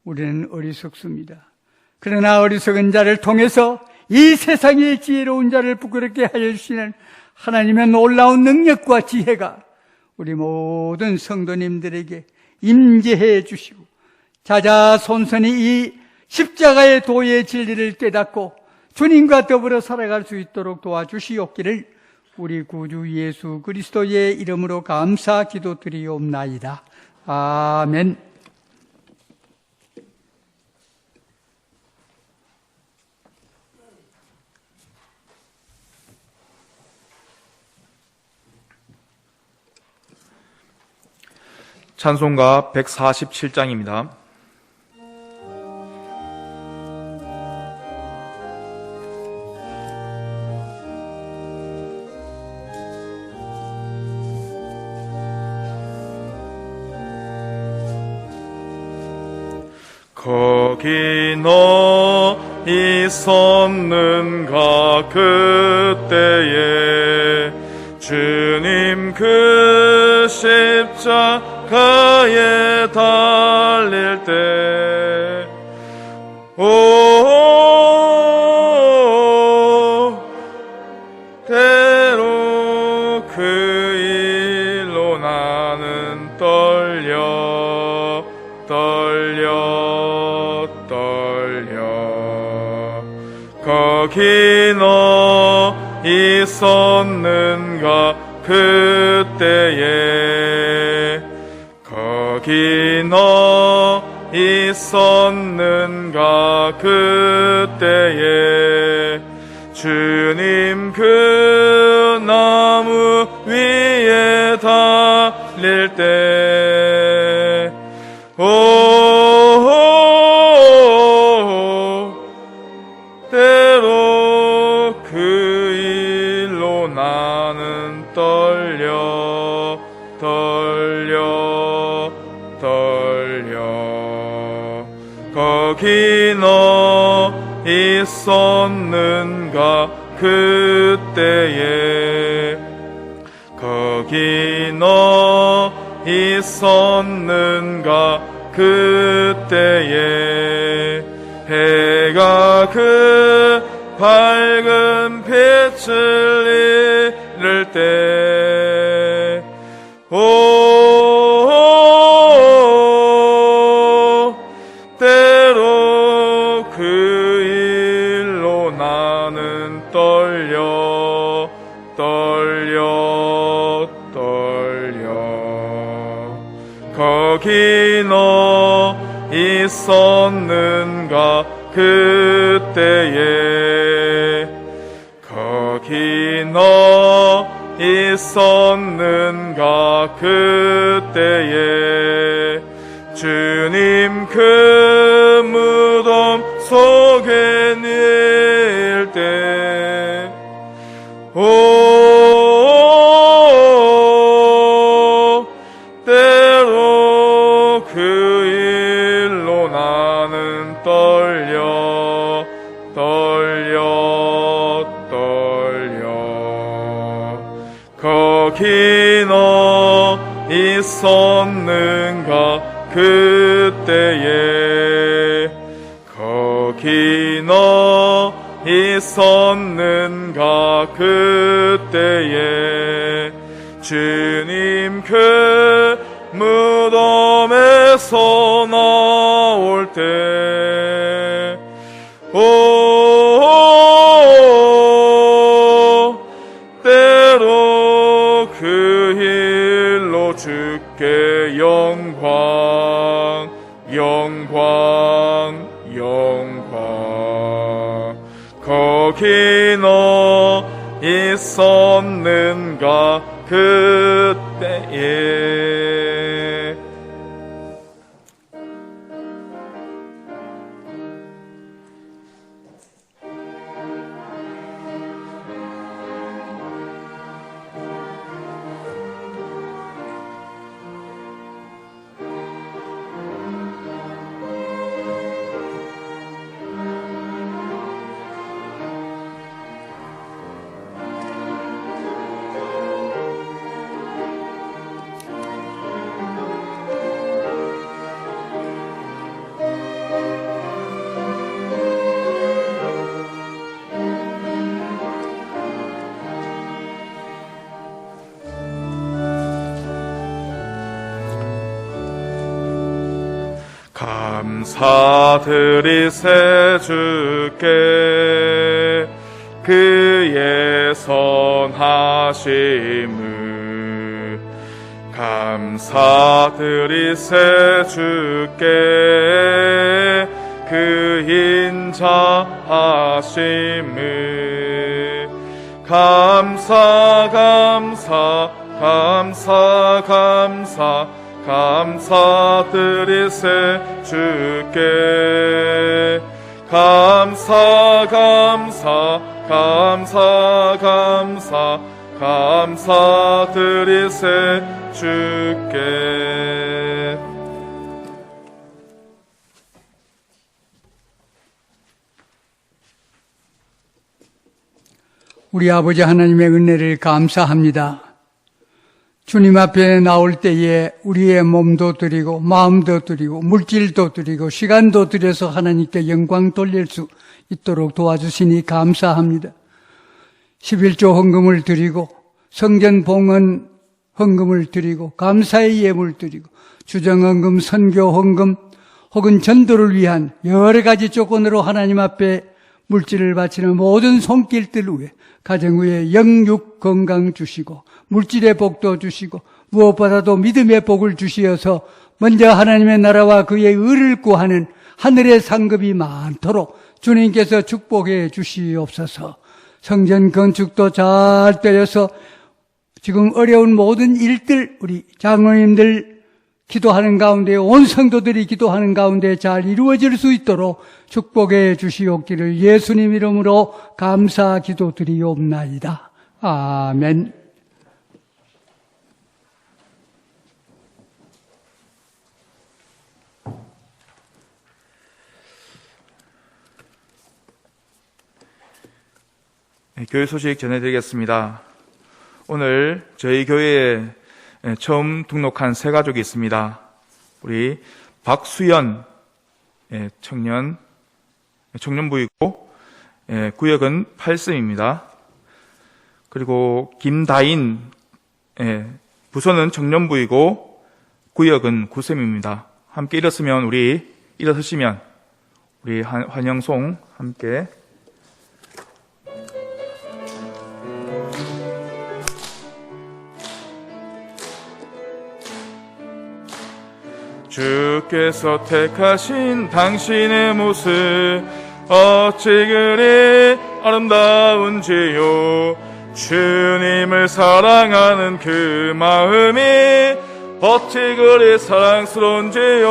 우리는 어리석습니다. 그러나 어리석은 자를 통해서 이 세상의 지혜로운 자를 부끄럽게 하여 주시는 하나님의 놀라운 능력과 지혜가 우리 모든 성도님들에게 임재해 주시고 자자손손이 이 십자가의 도의 진리를 깨닫고 주님과 더불어 살아갈 수 있도록 도와주시옵기를 우리 구주 예수 그리스도의 이름으로 감사 기도드리옵나이다. 아멘. 찬송가 147장입니다. 거기 너 있었는가 그때에 주님 그 십자가에 달릴 때 때로 그 일로 나는 떨려 거기 너 있었는가 그때에 거기 너 있었는가 그때에 주님 그 나무 위에 달릴 때 때로 그 일로 나는 떨려 거기 너 있었는가 그때에 거기 너 있었는가 그때에 해가 그 밝은 빛을 잃을 때 때로 그 일로 나는 떨려 거기 너 있었는가 그때에 거기 너 있었는가 그때에 주님 그 무덤 속에 늘 때 때로 그 일로 나는 떨려 거기 너 있었는가 그때에 거기 너 있었는가 그때에 주님 그 무덤에서 나올 때 때로 그 일로 주께 영광 거기 너 있었는가 그때에 감사드리세 주께 그의 선하심을 감사드리세 주께 그 인자하심을 감사드리세 주께 감사드리세 주께. 우리 아버지 하나님의 은혜를 감사합니다. 주님 앞에 나올 때에 우리의 몸도 드리고 마음도 드리고 물질도 드리고 시간도 드려서 하나님께 영광 돌릴 수 있도록 도와주시니 감사합니다. 11조 헌금을 드리고 성전 봉헌 헌금을 드리고 감사의 예물 드리고 주정헌금, 선교헌금 혹은 전도를 위한 여러 가지 조건으로 하나님 앞에 물질을 바치는 모든 손길들 위해 가정 위에 영육 건강 주시고 물질의 복도 주시고 무엇보다도 믿음의 복을 주시어서 먼저 하나님의 나라와 그의 의를 구하는 하늘의 상급이 많도록 주님께서 축복해 주시옵소서. 성전 건축도 잘 되어서 지금 어려운 모든 일들 우리 장로님들 기도하는 가운데 온 성도들이 기도하는 가운데 잘 이루어질 수 있도록 축복해 주시옵기를 예수님 이름으로 감사 기도드리옵나이다. 아멘. 네, 교회 소식 전해드리겠습니다. 오늘 저희 교회에 처음 등록한 새 가족이 있습니다. 우리 박수연 청년부이고 구역은 8쌤입니다. 그리고 김다인 부서는 청년부이고 구역은 9쌤입니다. 함께 일어서시면 우리 환영송 함께 주께서 택하신 당신의 모습 어찌 그리 아름다운지요. 주님을 사랑하는 그 마음이 어찌 그리 사랑스러운지요.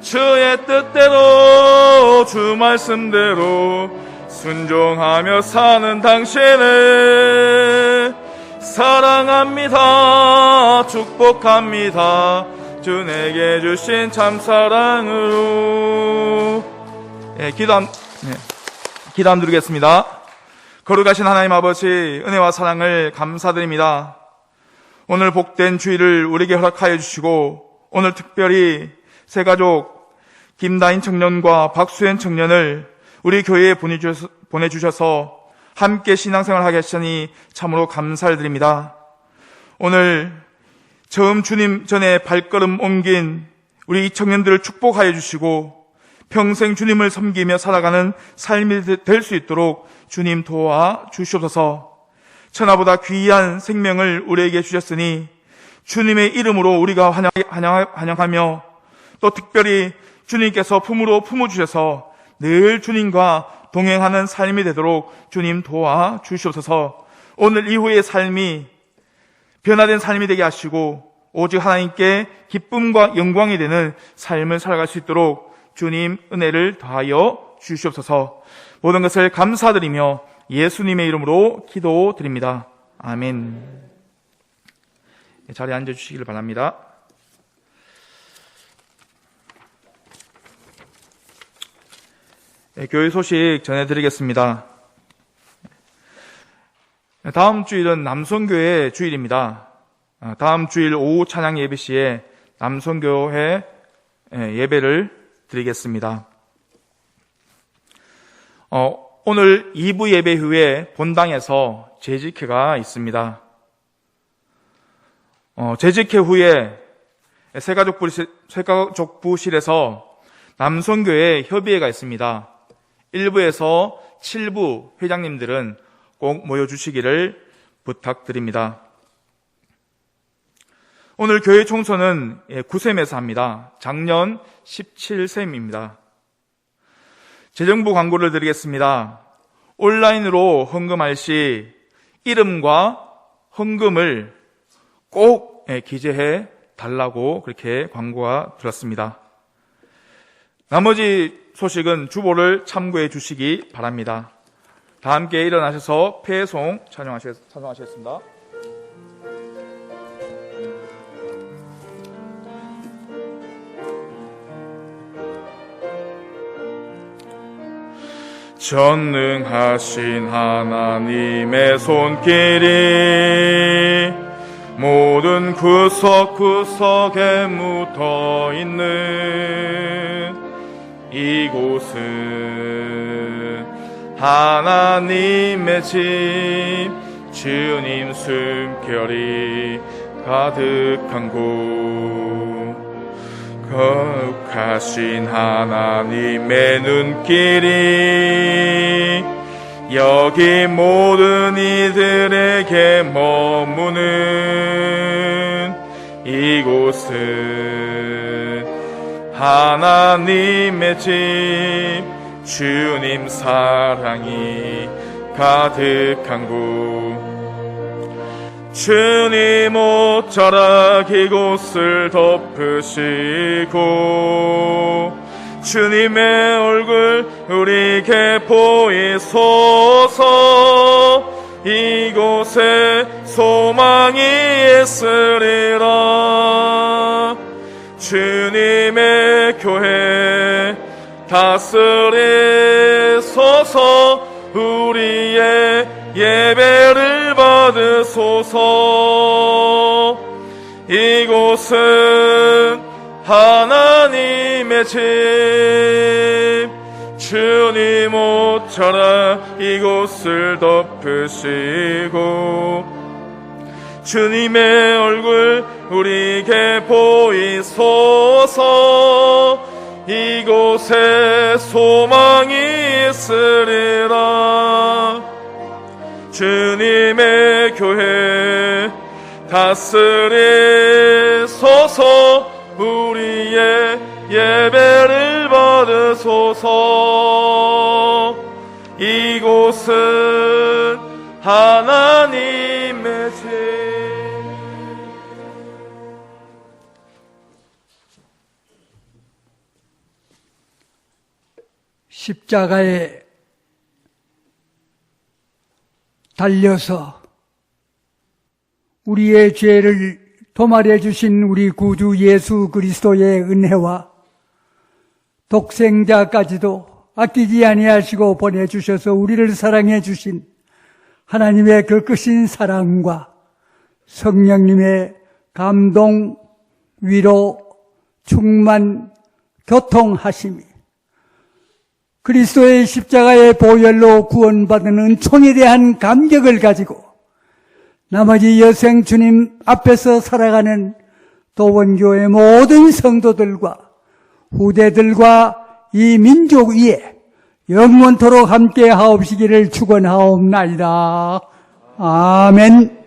주의 뜻대로 주 말씀대로 순종하며 사는 당신을 사랑합니다. 축복합니다. 주 내게 주신 참 사랑으로. 기도 드리겠습니다. 거룩하신 하나님 아버지, 은혜와 사랑을 감사드립니다. 오늘 복된 주일을 우리에게 허락하여 주시고, 오늘 특별히 세 가족 김다인 청년과 박수현 청년을 우리 교회에 보내주셔서 함께 신앙생활을 하게 하시니 참으로 감사를 드립니다. 오늘 처음 주님 전에 발걸음 옮긴 우리 이 청년들을 축복하여 주시고 평생 주님을 섬기며 살아가는 삶이 될 수 있도록 주님 도와 주시옵소서. 천하보다 귀한 생명을 우리에게 주셨으니 주님의 이름으로 우리가 환영하며 또 특별히 주님께서 품으로 품어주셔서 늘 주님과 동행하는 삶이 되도록 주님 도와 주시옵소서. 오늘 이후의 삶이 변화된 삶이 되게 하시고 오직 하나님께 기쁨과 영광이 되는 삶을 살아갈 수 있도록 주님 은혜를 더하여 주시옵소서. 모든 것을 감사드리며 예수님의 이름으로 기도드립니다. 아멘. 자리에 앉아주시기를 바랍니다. 교회 소식 전해드리겠습니다. 다음 주일은 남성교회 주일입니다. 다음 주일 오후 찬양 예배 시에 남성교회 예배를 드리겠습니다. 오늘 2부 예배 후에 본당에서 재직회가 있습니다. 재직회 후에 새가족부실에서 남성교회 협의회가 있습니다. 1부에서 7부 회장님들은 꼭 모여주시기를 부탁드립니다. 오늘 교회 총선은 9셈에서 합니다. 작년 17셈입니다. 재정부 광고를 드리겠습니다. 온라인으로 헌금할 시 이름과 헌금을 꼭 기재해 달라고 그렇게 광고가 들었습니다. 나머지 소식은 주보를 참고해 주시기 바랍니다. 다 함께 일어나셔서 폐송 찬송하시겠습니다. 전능하신 하나님의 손길이 모든 구석구석에 묻어있는 이곳은 하나님의 집, 주님 숨결이 가득한 곳, 거룩하신 하나님의 눈길이 여기 모든 이들에게 머무는 이곳은 하나님의 집, 주님 사랑이 가득한 곳, 주님 옷자락 이곳을 덮으시고 주님의 얼굴 우리에게 보이소서. 이곳에 소망이 있으리라. 주님의 교회 다스리소서. 우리의 예배를 받으소서. 이곳은 하나님의 집, 주님 옷자락 이곳을 덮으시고 주님의 얼굴 우리에게 보이소서. 이곳에 소망이 있으리라. 주님의 교회 다스리소서. 우리의 예배를 받으소서. 이곳은 하나님의 집. 십자가에 달려서 우리의 죄를 도말해 주신 우리 구주 예수 그리스도의 은혜와 독생자까지도 아끼지 아니하시고 보내주셔서 우리를 사랑해 주신 하나님의 그 크신 사랑과 성령님의 감동, 위로, 충만, 교통하심이 그리스도의 십자가의 보혈로 구원받은 은총에 대한 감격을 가지고 나머지 여생 주님 앞에서 살아가는 도원교회 모든 성도들과 후대들과 이 민족 위에 영원토록 함께 하옵시기를 축원하옵나이다. 아멘.